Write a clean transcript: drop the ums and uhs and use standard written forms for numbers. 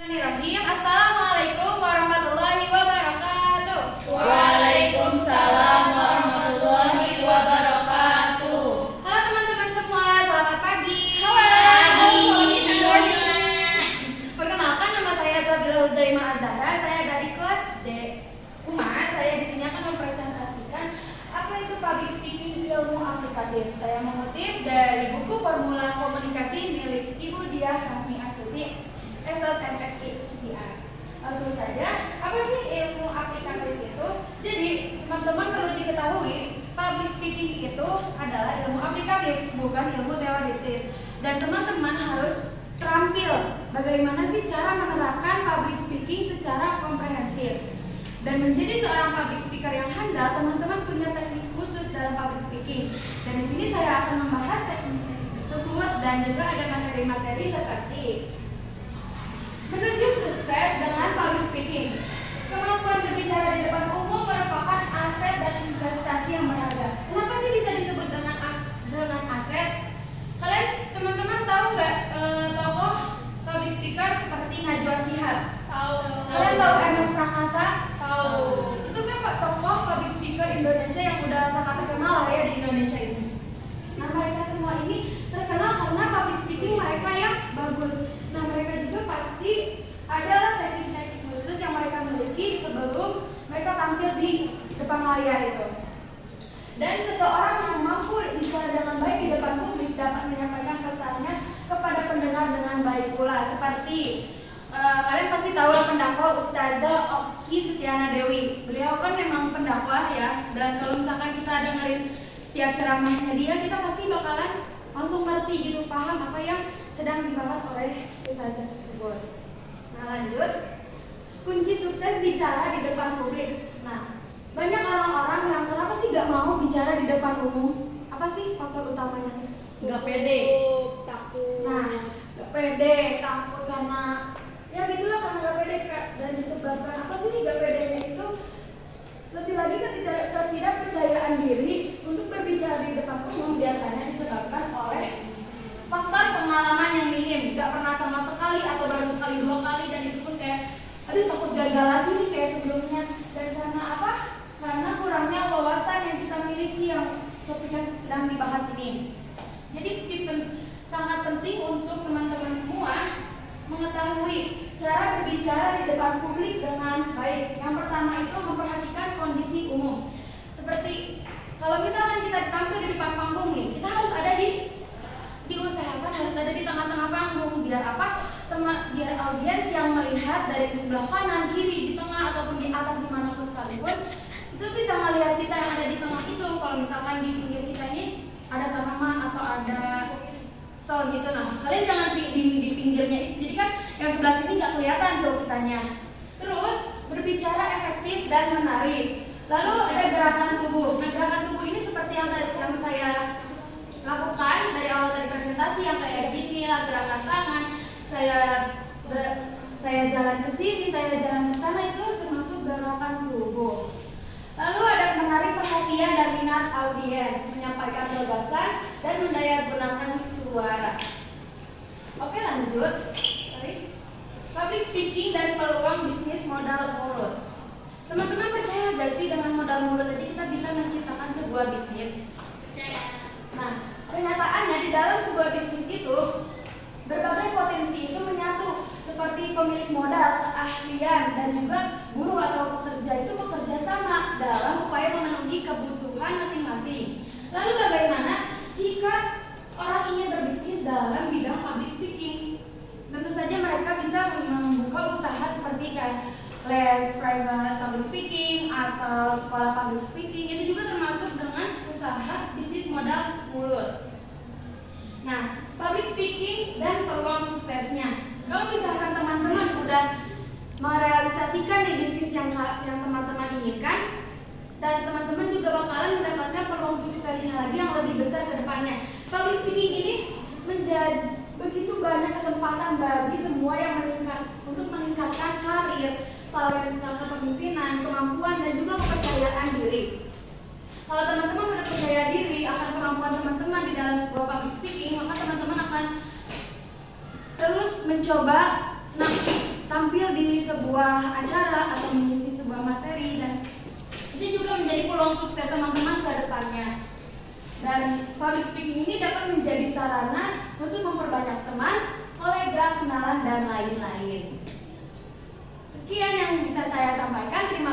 Bismillahirrahmanirrahim. Assalamualaikum warahmatullahi wabarakatuh. Waalaikumsalam warahmatullahi wabarakatuh. Halo teman-teman semua, selamat pagi. Pagi. Perkenalkan, nama saya Sabila Huzaimah Azhara. Saya dari kelas D Humas. Saya di sini akan mempresentasikan apa itu public speaking ilmu aplikatif. Saya mengutip dari buku Formula Komunikasi milik Ibu Diah Rahmi Astuti, SSMSI CPR. Langsung saja, apa sih ilmu aplikatif itu? Jadi, teman-teman perlu diketahui, public speaking itu adalah ilmu aplikatif, bukan ilmu teoritis. Dan teman-teman harus terampil bagaimana sih cara menerapkan public speaking secara komprehensif. Dan menjadi seorang public speaker yang handal, teman-teman punya teknik khusus dalam public speaking. Dan di sini saya akan membahas teknik-teknik tersebut dan juga ada materi-materi seperti menuju sukses dengan public speaking. Kemampuan berbicara di depan umum merupakan aset dan investasi yang berharga. Kenapa sih bisa disebut dengan aset? Kalian teman-teman tahu nggak tokoh public speaker seperti Najwa Shihab? Tahu. Kalian tahu Ernest Prakasa? Tahu. Itu kan Pak tokoh public speaker Indonesia yang udah sangat terkenal lah ya di Indonesia ini. Nah, mereka semua ini terkenal karena public speaking mereka yang bagus. Nah, mereka juga pasti adalah teknik-teknik khusus yang mereka miliki sebelum mereka tampil di depan layar itu. Dan seseorang yang mampu bicara dengan baik di depan publik dapat menyampaikan pesannya kepada pendengar dengan baik pula. Seperti kalian pasti tahu lah pendakwah Ustazah Okky Setiana Dewi. Beliau kan memang pendakwah ya. Dan kalau misalkan kita dengerin setiap ceramahnya dia, kita pasti bakalan langsung ngerti gitu, paham apa yang sedang dibahas oleh ustazah tersebut. Nah, lanjut. Kunci sukses bicara di depan publik. Nah, banyak orang-orang yang kenapa sih gak mau bicara di depan umum? Apa sih faktor utamanya? Nggak pede. Takut. Nah, gak pede, takut karena ya gitulah, karena gak pede dan disebabkan apa sih gak pedenya itu? Lebih lagi ketidakpercayaan diri untuk berbicara di depan umum biasanya disebabkan oleh faktor pengalaman yang minim, gak pernah sama sekali atau baru sekali dua kali, dan itu pun kayak aduh takut gagal lagi nih kayak sebelumnya. Dan karena apa? Karena kurangnya wawasan yang kita miliki yang topik yang sedang dibahas ini. Jadi sangat penting untuk teman-teman semua mengetahui cara berbicara di depan publik dengan baik. Yang pertama itu memperhatikan kondisi umum. Seperti kalau misalkan kita tampil di depan panggung nih, kita harus ada diusahakan harus ada di tengah-tengah panggung. Biar apa? Biar audiens yang melihat dari sebelah kanan, kiri, di tengah ataupun di atas dimanapun sekalipun itu bisa melihat kita yang ada di tengah itu. Kalau misalkan di pinggir kita ini ada tanaman atau ada gitu, nah kalian jangan di pinggirnya itu, jadi kan yang sebelah sini nggak kelihatan tuh kitanya. Terus berbicara efektif dan menarik. Lalu ada gerakan tubuh. Nah, gerakan tubuh ini seperti yang saya lakukan dari awal tadi presentasi, yang kayak gini lah, gerakan tangan, saya jalan ke sini, saya jalan ke sana, itu termasuk gerakan tubuh. Lalu ada menarik perhatian dan minat audiens, menyampaikan gagasan dan mendayagunakan suara. Oke, lanjut. Public speaking dan peluang bisnis modal mulut. Teman-teman percaya gak sih dengan modal mulut aja kita bisa menciptakan sebuah bisnis? Nah, kenyataannya di dalam sebuah bisnis itu berbagai potensi itu menyatu, seperti pemilik modal, keahlian, dan juga buruh atau pekerja itu bekerja sama dalam upaya memenuhi kebutuhan masing-masing. Lalu bagaimana jika orang ingin berbisnis dalam bidang public speaking? Tentu saja mereka bisa membuka usaha seperti kayak les private public speaking atau sekolah public speaking. Itu juga termasuk dengan usaha bisnis modal mulut. Nah, public speaking dan peluang suksesnya. Kalau misalkan teman-teman udah merealisasikan nih bisnis yang teman-teman inginkan, dan teman-teman juga bakalan mendapatkan peluang suksesnya lagi yang lebih besar ke depannya. Public speaking ini menjadi begitu banyak kesempatan bagi semua yang untuk meningkatkan karir, talenta kepemimpinan, kemampuan, dan juga kepercayaan diri. Kalau teman-teman sudah percaya diri akan kemampuan teman-teman di dalam sebuah public speaking, maka teman-teman akan terus mencoba tampil di sebuah acara atau mengisi sebuah materi, dan itu juga menjadi peluang sukses teman-teman ke depannya. Dan public speaking ini dapat menjadi sarana untuk memperbanyak teman, kolega, kenalan, dan lain-lain. Sekian yang bisa saya sampaikan. Terima